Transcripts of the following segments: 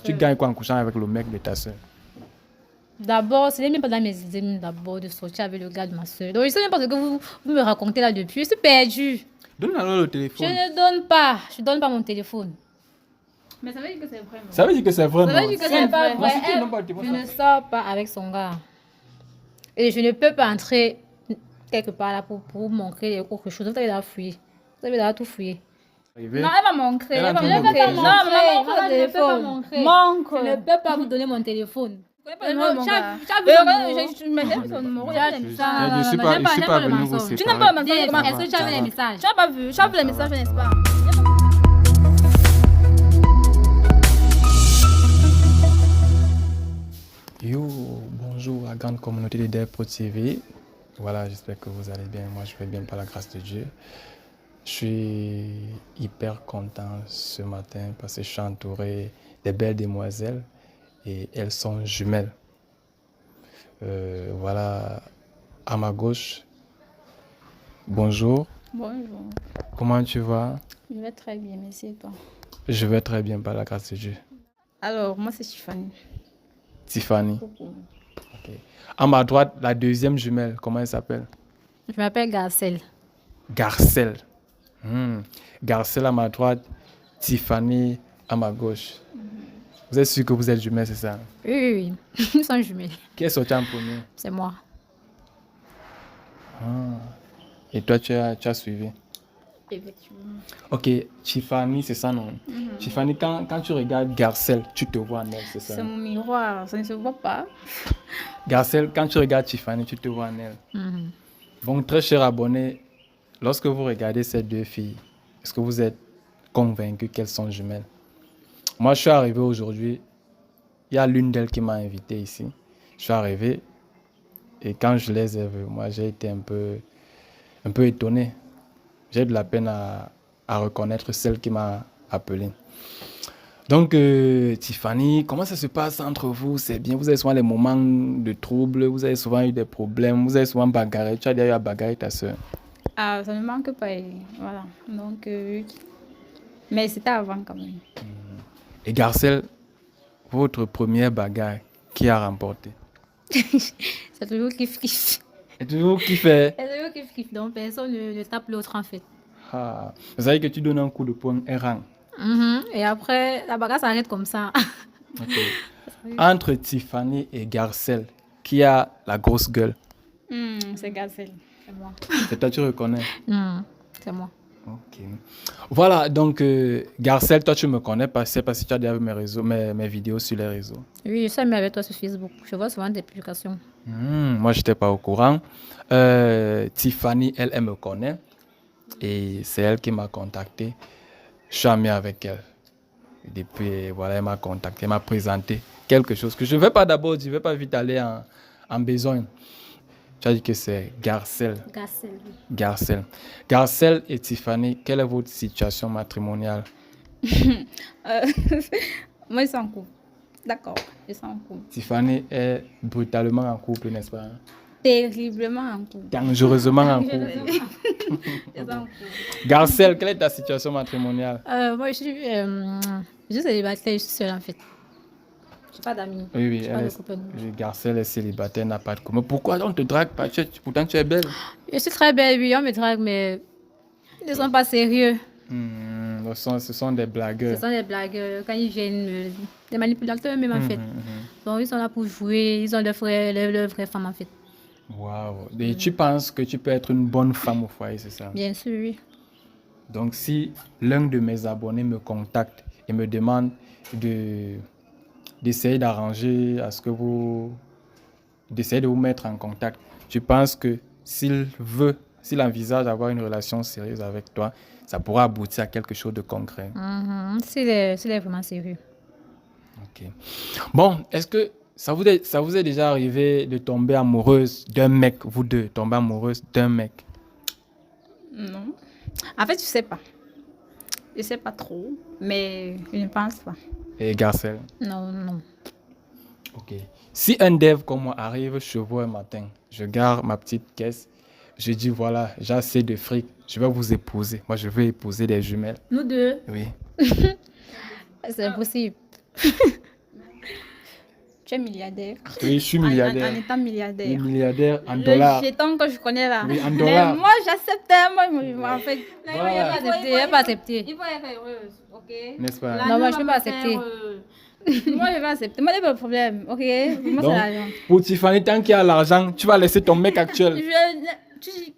Tu gagnes quoi en couchant avec le mec de ta soeur? D'abord, ce n'est même pas dans mes idées d'abord de sortir avec le gars de ma soeur. Donc, je ne sais même pas ce que vous me racontez là depuis. Je suis perdue. Donne alors le téléphone. Je ne donne pas. Je ne donne pas mon téléphone. Mais ça veut dire que c'est vrai. Ça veut dire que c'est vrai, Ça veut dire que c'est pas Non, vrai. si tu n'as pas le téléphone, Je ne sors pas avec son gars. Et je ne peux pas entrer quelque part là pour montrer quelque chose. Vous avez déjà fouillé. Vous avez déjà tout fouillé. arrivé. Non, elle va montrer. Elle Elle va a montrer. tout Non, montré. maman, je ne peux pas montrer. Montre. Je ne peux pas vous donner mon téléphone. Tu connais pas le numéro de mon gars. Tu as vu son numéro? Mais j'ai vu son numéro. Il y a des messages. Je suis pas venu vous séparer. Tu n'as pas le message. Est-ce que tu as vu les messages? Tu n'as pas vu. Tu as vu les messages, n'est-ce pas? Yo, bonjour à la grande communauté de Dev Pro TV. Voilà, j'espère que vous allez bien. Moi, je vais bien par la grâce de Dieu. Je suis hyper content ce matin parce que je suis entouré de belles demoiselles et elles sont jumelles. Voilà, à ma gauche, bonjour. Bonjour. Comment tu vas? Je vais très bien, merci et toi. Je vais très bien par la grâce de Dieu. Alors, moi, c'est Tiffany. Tiffany. Ok. À ma droite, la deuxième jumelle, comment elle s'appelle? Je m'appelle Garcelle. Garcelle. Garcelle à ma droite, Tiffany à ma gauche. Vous êtes sûr que vous êtes jumelles, c'est ça? Oui. Nous sommes jumelles. Qui est sorti en premier? C'est moi. Et toi, tu as suivi? Effectivement. Ok, Tiffany, c'est ça, non? Tiffany, quand tu regardes Garcelle, tu te vois en elle, c'est ça? C'est mon miroir, ça ne se voit pas. Garcelle, quand tu regardes Tiffany, tu te vois en elle. Donc, très chers abonnés, lorsque vous regardez ces deux filles, est-ce que vous êtes convaincus qu'elles sont jumelles? Moi, je suis arrivé aujourd'hui, il y a l'une d'elles qui m'a invité ici. Je suis arrivé et quand je les ai vues, moi, j'ai été un peu étonné. J'ai de la peine à reconnaître celle qui m'a appelé. Donc, Tiffany, comment ça se passe entre vous? C'est bien, vous avez souvent les moments de trouble, vous avez souvent eu des problèmes, vous avez souvent bagarré. Tu as déjà eu à bagarrer ta soeur? Ah, ça ne me manque pas. Voilà. Donc, mais c'était avant quand même. Et Garcelle, votre première bagarre, qui a remporté? C'est toujours kiff-kiff. Et toujours qui fait? C'est toujours kiff-kiff. Donc, personne ne tape l'autre en fait. Ah, vous savez que tu donnes un coup de poing, elle rend. Et après, la bagarre s'arrête comme ça. Ok. Entre Tiffany et Garcelle, qui a la grosse gueule? C'est Gazelle. C'est moi. C'est toi, tu reconnais? C'est moi. Ok. Voilà, donc Garcelle, toi tu me connais parce que tu as déjà vu mes vidéos sur les réseaux. Oui, je suis amie avec toi sur Facebook. Je vois souvent des publications. Moi, je n'étais pas au courant. Tiffany, elle me connaît et c'est elle qui m'a contacté. Je suis ami avec elle. Et depuis, voilà, elle m'a contacté, elle m'a présenté quelque chose que je ne vais pas d'abord dire, je ne vais pas vite aller en besogne. Tu as dit que c'est Garcelle. Garcelle, oui. Garcelle. Garcelle et Tiffany, quelle est votre situation matrimoniale? Moi, je suis en couple. D'accord, je suis en couple. Tiffany est brutalement en couple, n'est-ce pas? Terriblement en couple. Dangereusement en couple. Je suis en couple. Garcelle, quelle est ta situation matrimoniale? Moi, je suis célibataire, je suis seule en fait. Je n'ai pas d'amis. Oui, Je n'ai pas de copains. Garcelle est célibataire, n'a pas de commun. Pourquoi on ne te drague pas? Pourtant, tu es belle. Je suis très belle, oui, on me drague, mais ils ne sont pas sérieux. Ce sont des blagueurs. Ce sont des blagues. Quand ils viennent, des manipulateurs même en fait. Donc, ils sont là pour jouer, ils ont leur vraie femme en fait. Waouh. Et tu penses que tu peux être une bonne femme au foyer, c'est ça? Bien sûr, oui. Donc, si l'un de mes abonnés me contacte et me demande d'essayer d'arranger à ce que d'essayer de vous mettre en contact, tu penses que s'il envisage d'avoir une relation sérieuse avec toi, ça pourra aboutir à quelque chose de concret? S'il est vraiment sérieux. Ok. Bon, est-ce que ça vous est déjà arrivé de tomber amoureuse d'un mec, vous deux, tomber amoureuse d'un mec? Non. En fait, je sais pas. Je sais pas trop, mais je ne pense pas. Et Garcelle? Non. Ok. Si un dev comme moi arrive chez vous un matin, je garde ma petite caisse, je dis voilà, j'ai assez de fric, je vais vous épouser. Moi, je veux épouser des jumelles. Nous deux, Oui. c'est impossible. Tu es milliardaire. Oui, je suis En milliardaire. étant milliardaire. Oui, milliardaire en Le dollars. jeton que je connais là. Oui, en Mais dollars. moi, j'acceptais. En fait, Voilà. Il va pas accepter. Il faut être heureuse, ok? N'est-ce pas? L'argent Non, moi, je va peux me pas faire, accepter. moi, je vais accepter. Moi, il n'y a pas de problème, ok? Moi, c'est Donc, l'argent. pour Tiffany, tant qu'il y a l'argent, tu vas laisser ton mec actuel.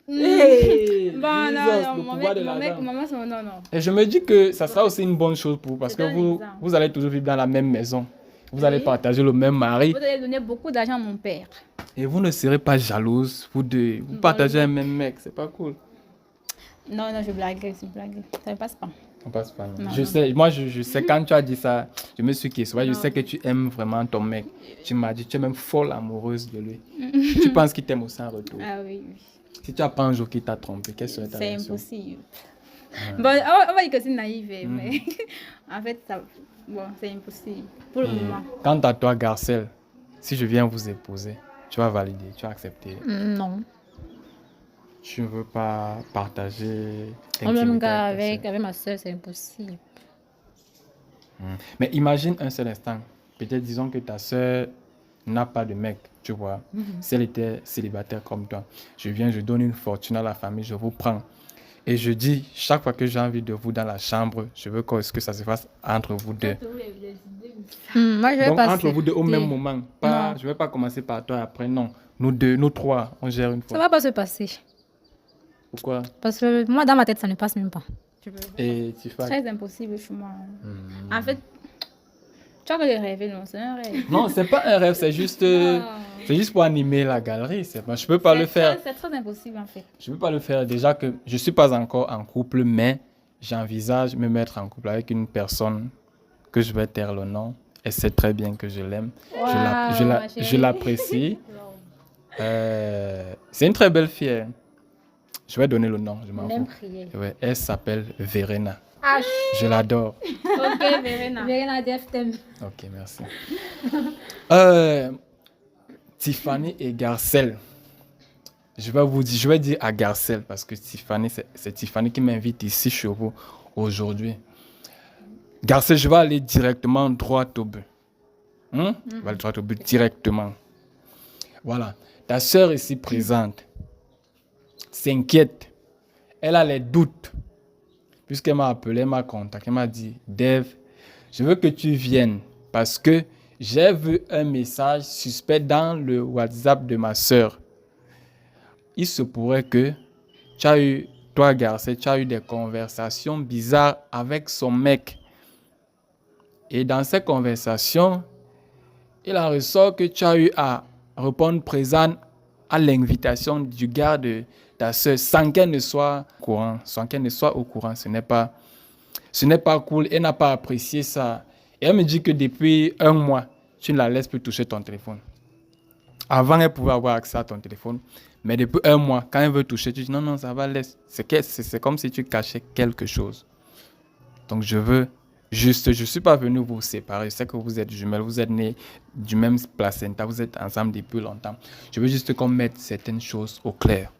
Hey, Bon, non, Jesus, non, le mon pouvoir mec, de l'argent. maman, c'est non, non. Et je me dis que ça sera aussi une bonne chose pour vous parce Je que donne vous, l'exemple. vous allez toujours vivre dans la même maison. Vous allez Oui. partager le même mari Vous allez donner beaucoup d'argent à mon père. et vous ne serez pas jalouse. Vous deux, vous partagez un même mec. C'est pas cool. Non, non, je blague, ça ne passe pas. On passe pas. Non. Non, Je non. sais, moi je sais quand tu as dit ça, je me suis questionné. Je Non. sais que tu aimes vraiment ton mec. Tu m'as dit, tu es même folle amoureuse de lui. Tu penses qu'il t'aime aussi en retour. Ah oui, oui. Si tu apprends un jour qu'il t'a trompé, quelle serait ta C'est réaction? impossible. Bon, on va dire que c'est naïf, mais en fait, bon, c'est impossible pour le moment. Quant à toi, Garcelle, si je viens vous épouser, tu vas valider, tu vas accepter. Non. Tu ne veux pas partager Même l'intimité gars avec ta avec ma soeur, c'est impossible. sœur. Mais imagine un seul instant. Peut-être disons que ta soeur n'a pas de mec, tu vois. Si elle était célibataire comme toi, je viens, je donne une fortune à la famille, je vous prends. Et je dis, chaque fois que j'ai envie de vous dans la chambre, je veux que ça se fasse entre vous deux. Moi, je vais Donc pas entre vous deux au accepter. même moment. Pas, je ne vais pas commencer par toi et après, non. Nous deux, nous trois, on gère une Ça fois. va pas se passer. Pourquoi? Parce que moi, dans ma tête, ça ne passe même pas. Et Tiffany? Très impossible chez moi. En fait, tu as que les rêves, non, c'est un rêve. Non, c'est pas un rêve, c'est juste pour animer la galerie. Je peux pas le faire. C'est très impossible, en fait. Je peux pas le faire. Déjà que je suis pas encore en couple, mais j'envisage me mettre en couple avec une personne que je vais taire le nom. Elle sait très bien que je l'aime. Ma chérie. Je l'apprécie. C'est une très belle fille. Hein. Je vais donner le nom, je m'en On aime fous. prier. Ouais, elle s'appelle Verena. Ah, Je l'adore. Ok, Verena. Verena Def t'aime. Ok, merci. Tiffany et Garcelle. Je vais dire à Garcelle parce que Tiffany, c'est Tiffany qui m'invite ici chez vous aujourd'hui. Garcelle, je vais aller directement droit au but. Je vais aller droit au but directement. Voilà. Ta sœur ici présente s'inquiète. Elle a les doutes. Puisqu'elle m'a appelé, elle m'a contacté, elle m'a dit, Dave, je veux que tu viennes parce que j'ai vu un message suspect dans le WhatsApp de ma sœur. Il se pourrait que toi, Garcelle, tu as eu des conversations bizarres avec son mec. Et dans ces conversations, il en ressort que tu as eu à répondre présent à l'invitation du gars de ta sœur sans qu'elle ne soit au courant. Sans qu'elle ne soit au courant. Ce n'est pas cool. Elle n'a pas apprécié ça. Et elle me dit que depuis un mois, tu ne la laisses plus toucher ton téléphone. Avant, elle pouvait avoir accès à ton téléphone. Mais depuis un mois, quand elle veut toucher, tu dis non, non, ça va, laisse. C'est comme si tu cachais quelque chose. Donc, je ne suis pas venu vous séparer. Je sais que vous êtes jumelles, vous êtes nés du même placenta, vous êtes ensemble depuis longtemps. Je veux juste qu'on mette certaines choses au clair.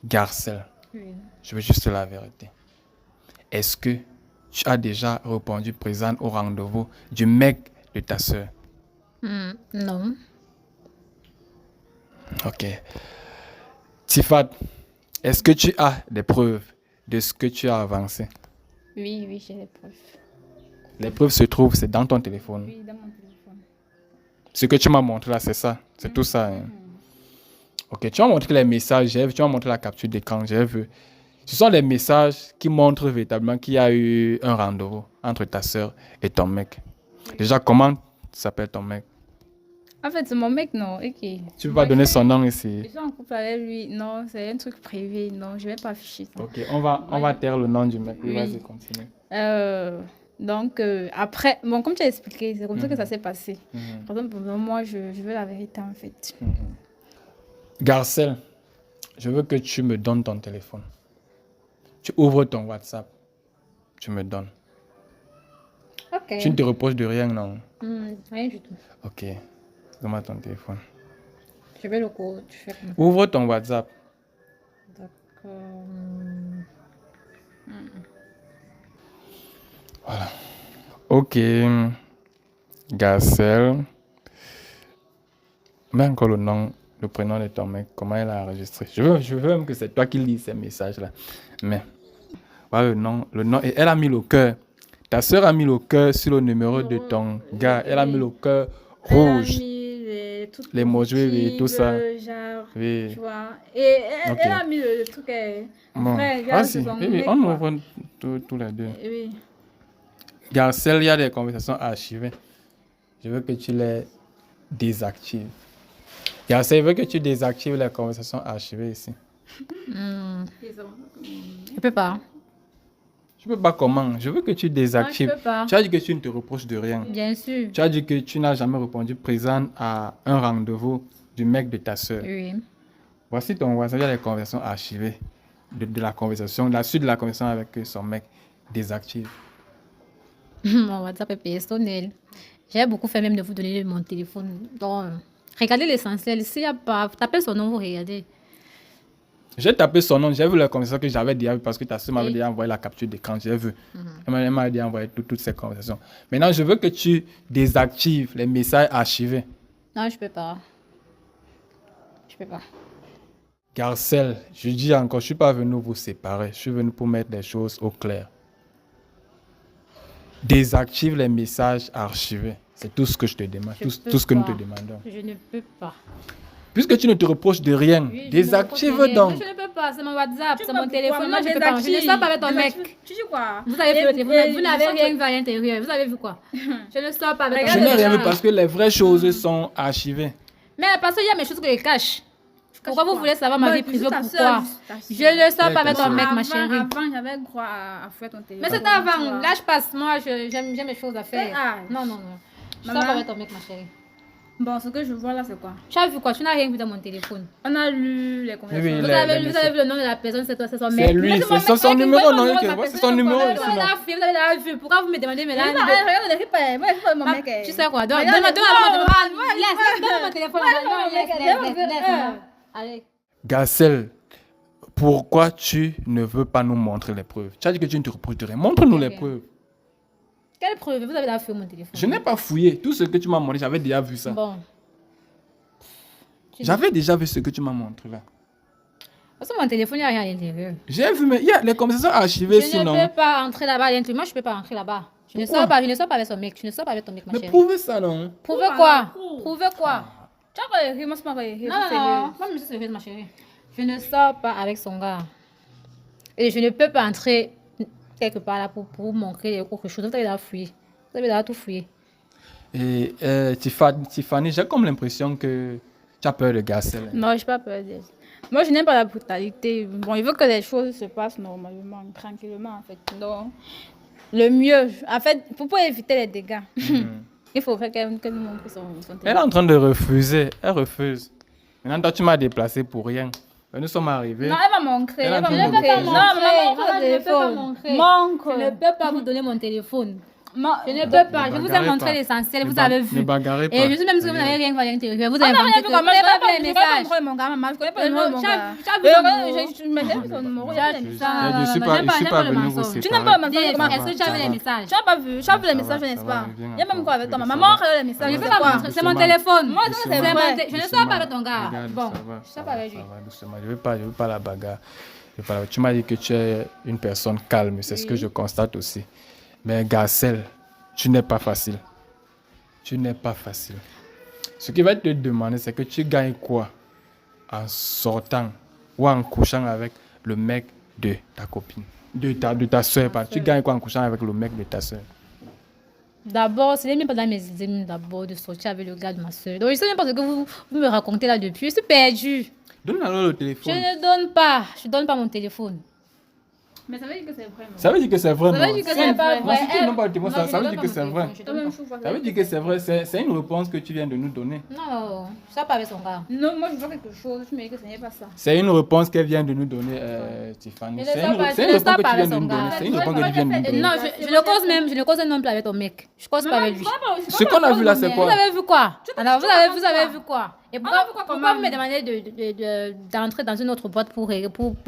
Garcelle, je veux juste la vérité. Est-ce que tu as déjà répondu présent au rendez-vous du mec de ta soeur? Non. Ok. Tifat, est-ce que tu as des preuves de ce que tu as avancé? Oui, oui, j'ai les preuves. Les preuves se trouvent, c'est dans ton téléphone. Oui, dans mon téléphone. Ce que tu m'as montré là, c'est ça. C'est tout ça. Hein. Ok, tu m'as montré les messages, tu m'as montré la capture d'écran, j'ai vu. Ce sont les messages qui montrent véritablement qu'il y a eu un rendez-vous entre ta soeur et ton mec. Déjà, comment s'appelle ton mec? En fait, c'est mon mec, non. Ok. Tu peux pas donner son nom ici. Je suis en couple avec lui. Non, c'est un truc privé. Non, je vais pas afficher ça. Ok, on va taire le nom du mec. Oui, Oui. vas-y, continue. Donc, après, bon, comme tu as expliqué, c'est comme ça que ça s'est passé. Mhm. Par exemple, moi, je veux la vérité, en fait. Garcelle, je veux que tu me donnes ton téléphone. Tu ouvres ton WhatsApp. Tu me donnes. Ok. Tu ne te reposes de rien, non? Rien du tout. Ok. Donne-moi ton téléphone. Je vais le coup. Tu fais comme ça. Ouvre ton WhatsApp. D'accord. Voilà. Ok. Garcelle. Mets encore le prénom de ton mec, comment elle a enregistré. Je veux même que c'est toi qui lis ces messages-là. Mais, voilà le nom. Et elle a mis le cœur. Ta soeur a mis le cœur sur le numéro de ton gars. Elle a mis le cœur rouge. Les mots et tout ça. Genre, Oui. tu vois. Et Ok. elle a mis le truc. Bon. Frère, Ah, regarde, si. son Oui, mec, on quoi. ouvre tous les deux. Oui. Garcelle, il y a des conversations archivées. Je veux que tu les désactives. Garcelle, je veux que tu désactives les conversations archivées ici. Je peux pas. Je peux pas comment. Je veux que tu désactives. Non, je peux pas. Tu as dit que tu ne te reproches de rien. Bien sûr. Tu as dit que tu n'as jamais répondu présent à un rendez-vous du mec de ta soeur. Oui. Voici ton voisin, il y a les conversations archivées de la conversation, la suite de la conversation avec son mec. Désactive. Mon WhatsApp est personnel. J'ai beaucoup fait même de vous donner mon téléphone. Donc, regardez l'essentiel. S'il n'y a pas, tapez son nom, vous regardez. J'ai tapé son nom, j'ai vu la conversation que j'avais déjà vue parce que ta soeur m'avait Oui. déjà envoyé la capture d'écran, j'ai vu. Elle m'a déjà envoyé toutes ces conversations. Maintenant, je veux que tu désactives les messages archivés. Non, je peux pas. Je peux pas. Garcelle, je dis encore, je ne suis pas venu vous séparer, je suis venu pour mettre les choses au clair. Désactive les messages archivés. C'est tout ce que je te demande, Je peux tout ce que nous te pas. demandons. Je ne peux pas. Puisque tu ne te reproches de rien, Oui, je désactive ne me reproche donc. rien. Je ne peux pas. C'est mon WhatsApp, Tu c'est peux mon pas téléphone. pourquoi? Moi, je ne peux pas. Je ne Désactive. sors pas avec ton Désactive. mec. Tu dis quoi? Vous avez vu le téléphone. Vous n'avez je rien sens vu à l'intérieur. Vous avez vu quoi? Je ne sors pas avec ton Je mec. n'ai rien vu parce que les vraies choses sont archivées. Mais parce qu'il y a mes choses que je cache. Pourquoi vous quoi? voulez savoir ma Moi, vie puis privée? ta Pourquoi? sœur, ta sœur. Je ne sors pas avec ta ton sœur. mec, ma Avant, chérie. Avant, j'avais droit à faire ton téléphone. Mais c'est avant. Là, je passe. Moi, j'aime mes choses à faire. Ah. Non, non, non. Je sors Maman. pas avec ton mec, ma chérie. Bon, ce que je vois là, c'est quoi? Tu as vu quoi? Tu n'as rien vu dans mon téléphone. On a lu les Oui, conversations. Vous les avez vu messages. le nom de la personne, c'est son mec. C'est lui, Mais c'est mon son mec, numéro, mon non? numéro, ok, ma ouais, c'est son personne, numéro. mon Vous numéro. sinon. avez la vu. Pourquoi vous me demandez mais là? Regarde, ne ris pas. Moi, je fais mon mec. Tu sais quoi? Regarde, Donne-moi non, donne-moi mon téléphone. Laisse. Allez. Garcelle, pourquoi tu ne veux pas nous montrer les preuves? Tu as dit que tu ne te reproches de rien. Montre-nous les Ok. preuves. Quelle preuve? Vous avez la fouillé mon téléphone. Je n'ai pas fouillé. Tout ce que tu m'as montré, j'avais déjà vu ça. Bon. J'avais déjà vu ce que tu m'as montré là. Parce que mon téléphone, il n'y a rien à l'intérieur. J'ai vu, mais il y a les conversations archivées Je sinon. ne peux pas entrer là-bas à l'intérieur. Moi, je ne peux pas entrer là-bas. Je ne Pourquoi? sors pas. Je ne sors pas avec son mec. Je ne sors pas avec ton mec, ma Mais chérie. prouvez ça non. Prouvez quoi? Prouvez quoi? Tu as rire, moi, c'est pas rire. Non, non, non. Moi, je suis sérieuse, ma chérie. Je ne sors pas avec son gars. Et je ne peux pas entrer quelque part là pour vous montrer quelque chose. Vous avez déjà fouillé. Vous avez déjà tout fouillé. Et Tiffany, j'ai comme l'impression que tu as peur de Garcelle. Non, je n'ai pas peur d'elle. Moi, je n'aime pas la brutalité. Bon, il veut que les choses se passent normalement, tranquillement, en fait. Donc, le mieux, en fait, pour éviter les dégâts, il faut faire qu'elle nous montre son Elle est téléphone. en train de refuser. Elle refuse. Maintenant, toi, tu m'as déplacé pour rien. Nous sommes arrivés. Non, elle va montrer. Elle Elle va a dit de montrer. montrer. Non, Maman, maman, je ne peux pas montre le téléphone. montrer. Montre. Je ne peux pas vous donner mon téléphone. Je ne Ne peux pas. Je vous ai bagarrez montré pas. l'essentiel. Ne Vous ba- avez Ne vu. bagarrez pas. Et je suis même sûre que vous n'avez rien vu à l'intérieur. Vous Ah avez non, inventé rien que vu vous comme moi. n'avez Je pas vu connais les pas le messages. numéro de mon gars, maman. Je connais pas le Non, numéro de mon tu as- gars. tu as vu son numéro. Mais j'ai vu son numéro. Tu as- j'ai les ça- messages. Je suis non, pas, j'aime je suis j'aime pas le venu vous mensonge. séparer. Tu n'aimes pas le Dis, mensonge. est-ce que tu as vu les messages? Tu n'as pas vu. Tu as vu les Ça messages, va, je n'ai ça pas. va, viens Il y a même encore. quoi avec toi, Doucement. maman? Montre les messages. Je Je peux sais pas pas. montrer. C'est mon téléphone. Moi, ça, c'est C'est vrai. mon Je ne sors pas avec ton gars. Regarde, Bon, ça va, je ça sors pas va, avec lui. ça va, doucement. Je veux pas la bagarre. Je veux pas Tu m'as dit que tu es une personne calme. C'est ce que je constate aussi. Mais Garcelle, tu n'es pas facile. Tu n'es pas facile. Ce qui va te demander, c'est que tu gagnes quoi en sortant ou en couchant avec le mec de ta copine, de ta soeur. Tu gagnes quoi en couchant avec le mec de ta soeur? D'abord, ce n'est même pas dans mes idées d'abord de sortir avec le gars de ma soeur. Donc, je ne sais même pas ce que vous me racontez là depuis. Je suis perdue. Donne alors le Je téléphone. ne donne pas. Je ne donne pas mon téléphone. Mais ça veut dire que c'est vrai. Ça veut dire que c'est vrai, Ça non? veut dire que Si- c'est pas non, vrai. si tu ne donnes pas le téléphone, Non, ça je veut ne dire donne que pas c'est mon vrai. téléphone, je donne pas. Ça veut dire que c'est vrai. C'est une réponse que tu viens de nous donner. Non, je ne sors pas avec son gars. Non, moi, je vois quelque chose. Je me dis que ce n'est pas ça. C'est une réponse qu'elle vient de nous donner, Tiffany. Je ne C'est sors une, pas- c'est je une ne réponse sors que pas tu viens avec de son nous donner. gars. C'est une réponse que tu viens de nous donner. Non, je ne cause même pas avec ton mec. Je cause pas avec lui. Ce qu'on a vu là, c'est Vous quoi? avez vu quoi? Alors, vous avez vu quoi? Et pourquoi comment vous me demandez d'entrer dans une autre boîte pour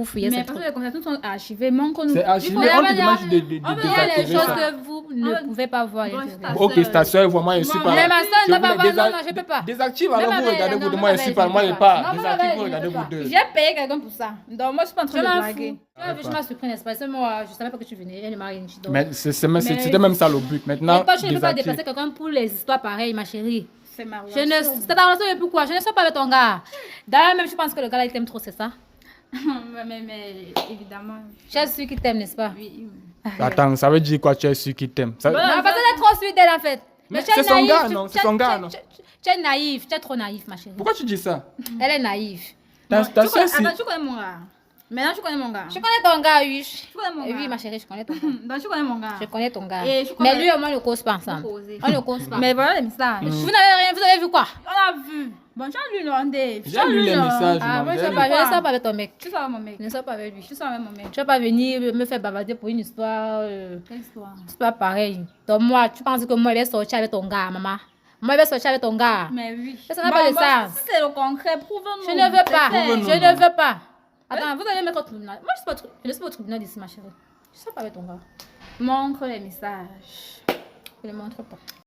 fouiller Mais cette parce truc? que les conversations sont archivées. C'est archivé. On te demande juste de Il y a des désactiver choses ça. que vous ne pouvez pas voir. à Bon, l'intérieur. c'est Ok, c'est ta soeur, moi je suis pas Mais là. ma soeur Je ne peut pas voulais voir. Non, je peux pas. Désactive, Même alors vous avec regardez elle, vous, non, moi je même suis avec pas, elle, moi je je peux pas. pas. Non, Désactive, même vous avec elle, regardez je peux vous pas. deux. J'ai payé quelqu'un pour ça. Donc, moi, je suis pas en train Je de m'en blaguer. fous. Tu m'as surpris, n'est-ce pas? C'est moi, je savais pas que tu venais. Elle ne m'a rien dit. Donc. Mais c'était même ça le but. Maintenant, Mais toi, tu ne peux pas désactive. déplacer quelqu'un pour les histoires pareilles, ma chérie. C'est ma Je ne. relation. C'est ta relation et pourquoi? Je ne suis pas avec ton gars. D'ailleurs, même je pense que le gars là, il t'aime trop, c'est ça? mais évidemment. Tu es celui qui t'aime, n'est-ce pas? Oui. Attends, ça veut dire quoi? Tu es celui qui t'aime. Ça- Non, parce qu'elle est trop suite d'elle en fait. Mais tu es c'est son naïf, gars, tu- non? tu- C'est son tu- gars, tu- non? Tu es naïf, tu es trop naïf, ma chérie. Pourquoi tu dis ça? Elle est naïve. Ta Tu soeur, connais, si. attends, tu connais mon gars. Maintenant, tu connais mon gars. Je connais ton gars, oui. Tu connais mon gars. Oui, ma chérie, je connais ton gars. Donc, tu connais mon gars. Je connais ton gars. Et je Mais connais- lui et moi, on ne cause pas ensemble. Causer. On ne cause pas. Mais voilà les messages. Vous n'avez rien, vous avez vu quoi? On a vu. Bon, tu as lu le rendez. J'ai lu les messages. Ah, moi, je mademoiselle. ne sors pas avec ton mec. Tu sors avec mon mec. Je ne sors pas avec lui. Tu sors avec mon mec. Tu vas pas venir me faire bavarder pour une histoire. Quelle histoire? C'est pas pareil. Donc, moi, tu penses que moi, je vais sortir avec ton gars, maman? Moi, je vais sortir avec ton gars. Mais oui. Ça n'a pas de sens. Si c'est le concret, prouve-nous. Je ne veux pas. Prouve-nous. Je ne veux pas. Attends, vous allez me mettre au tribunal. Moi, je ne suis pas au tribunal d'ici, ma chérie. Je ne suis pas avec ton gars. Montre les messages. Je ne le montre pas.